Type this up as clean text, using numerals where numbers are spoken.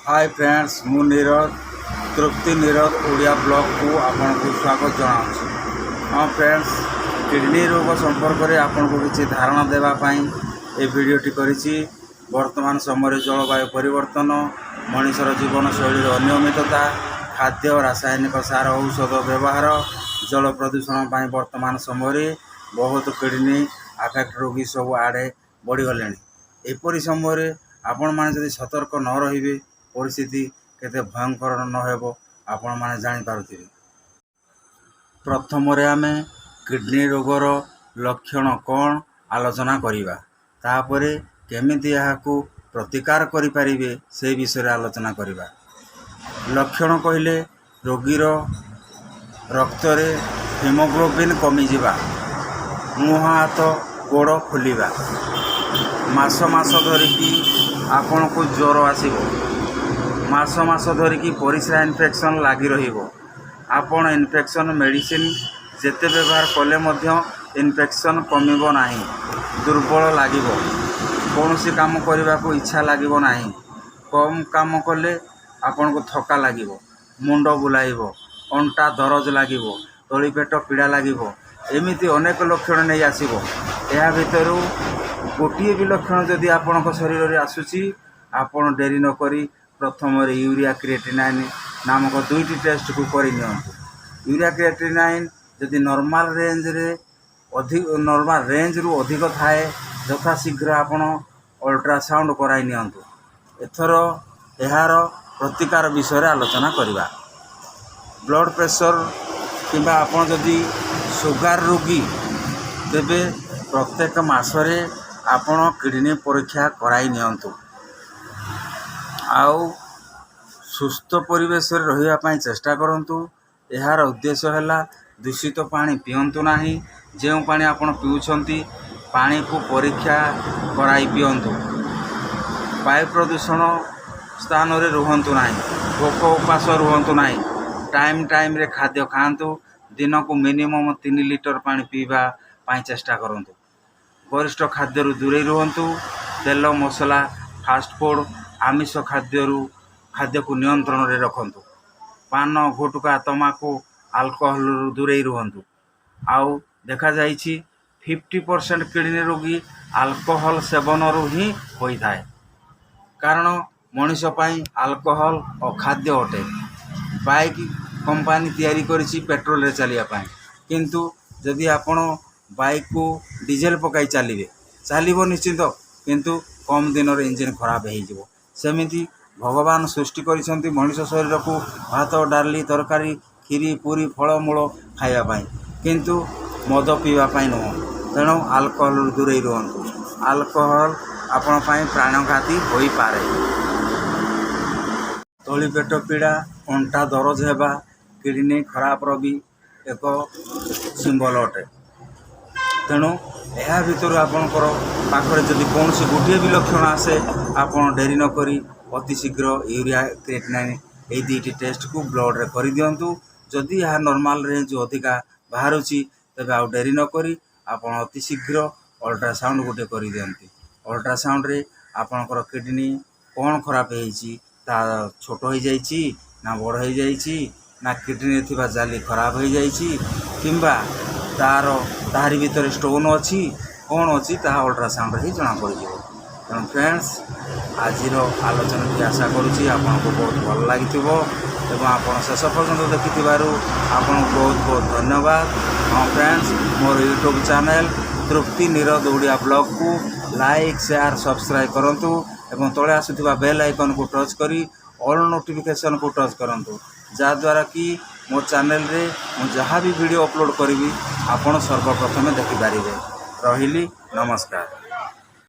Hi friends मु नीरज तृप्ति Neeraj Odia blog को आपन को स्वागत जनाऊँ। हाँ फ्रेंड्स, किडनी रोग संपर्क में आपन को किसी धारणा देवाई ये भिडटी करी। वर्तमान समय जलवायु परिवर्तन, मनुष्यर जीवन शैली अनियमितता, खाद्य रासायनिक सार औषध व्यवहार, जल प्रदूषण पर वर्तमान समय बहुत किडनी अफेक्ट रोगी सब आड़े बढ़ीगले। एपरी समय आपण मैंने जब सतर्क न रे परिस्थिति केते भयंकर न हेबो आपण माने जानि पारुथिबे। प्रथम आम किडनी रोगर लक्षण कौन आलोचना करिबा, तापरे केमिति याकू प्रतिकार करि परिबे से विषय आलोचना करिबा। लक्षण कहले रोगीर रक्त रे हिमोग्लोबिन कमी जिबा, मुह हाथ गोड़ फुलिबा, मास मास धरिकी आपण को ज्वर आसीबो, मास मास धरिकी परिस्रा इन्फेक्शन लगी रहिबो। आपण इन्फेक्शन मेडिसिन जेते व्यवहार कले मध्य इन्फेक्शन कमिबो नाही, दुर्बल लागिबो, कौनसी काम करने को इच्छा लागिबो नाही, कम काम कले आपण को थका लागिबो, मुंड बुलाइबो, अंटा दरज लागिबो, तली पेट पीड़ा लागिबो, एमिति अनेक लक्षण नहीं आसीबो। या भितरु गोटे भी लक्षण जदि आपण शरीर में आसुची, आपण डेरी न करी प्रथम यूरिया क्रिएटिनाइन नामक दुईटी टेस्ट को कर यूरिया क्रिएटिनाइन जदि नॉर्मल रेंज रे अधिक नॉर्मल रेंज रु अधिक थाए यथा शीघ्र आपण अल्ट्रासाउंड कराई नियंतु। एथर यार प्रतिकार विषय आलोचना करिबा। ब्लड प्रेशर किंबा आपण जदि सुगार रोगी तेबे प्रत्येक मासरे आपण किडनी परीक्षा कराई नियंतु। आउ सुस्थ परिवेश रहिबा पई चेष्टा करंतु। यार उद्देश्य है दूषित पानी पियंतु नाही। जो पानी आपण पिउछंती पानी को परीक्षा कराई पियंतु। वायु प्रदूषण स्थान रे रुहंतु नाही, भोक उपास रुहंतु नाही, टाइम टाइम रे खाद्य खांतु, दिन को मिनिमम 3 लिटर पानी पीवा पई चेष्टा करंतु। गरिष्ठ खाद्य रु दूरे रुहंतु। तेल मसला फास्ट फूड आमिष खाद्य को नियंत्रण रे रखंतु। पान गुटखा तमाकू अल्कोहल रु दूरे रुहंतु। आउ देखा जाइछि 50% किडनी रोगी अल्कोहल सेवन रु ही होई थाए। कारण मनुष्य पाई अल्कोहल और खाद्य अटे। बाइक कंपनी तैयारी करिछि पेट्रोल रे चलिया पाई, किंतु जदि आपण बाइक को डीजेल पकाई चलिबो निश्चित, किंतु कम दिन रे इंजन खराब हो जिवो। सेमिति भगवान सृष्टि करिसंती मनुष्य शरीर को भात डाली तरकारी खीरी पूरी फलमूल खाइबा, किंतु मद पीवा नुह। तेणु अल्कोहल दूरे रुहंतु। अल्कोहल आपण पाई प्राणघाती होई पारे। तली पेट पीड़ा, अंटा दरज हेबा किडनी खराब भी एक सिंबल अटे। तेणु यह भितर आपणकर पाखरे जदि कौन सी गोटे भी लक्षण आसे आपन डेरी न करी अति शीघ्र यूरिया क्रिएटिनाइन ये दुईटी टेस्ट को ब्लड रे कर दिंतु। जदि यह नॉर्मल रेंज अधिका बाहर तेज आउ डेरी न करी आपन अति शीघ्र अल्ट्रासाउंड गोटे कर दिंती। अल्ट्रासाउंड रे आपणकर किडनी कौन खराब होइछि, ता छोट हो जाइछि ना बड़ हो जाइछि, ना किडनी थिबा जाली खराब हो जाइछि, किंबा तारी भीतर स्टोन अच्छी कौन अच्छी ताहा अल्ट्रासाउंड ही जना पड़ जाए। तेणु फ्रेंड्स, आज आलोचना की आशा करुँची आपको बहुत भल लगी और आप शेष पर्यटन देखि आपको बहुत बहुत धन्यवाद। हाँ फ्रेंड्स, मोर यूट्यूब चैनल तृप्ति नीरज ओडिया ब्लॉग को लाइक शेयर सब्सक्राइब करंतु एवं तले आसुथिबा बेल आइकन को टच करी ऑल नोटिफिकेशन को टच करंतु, जहाँद्वारा कि मो चैनल रे मु जहाँ भी वीडियो अपलोड करी आपण सर्वप्रथमे देखिपारे। रहिली, नमस्कार।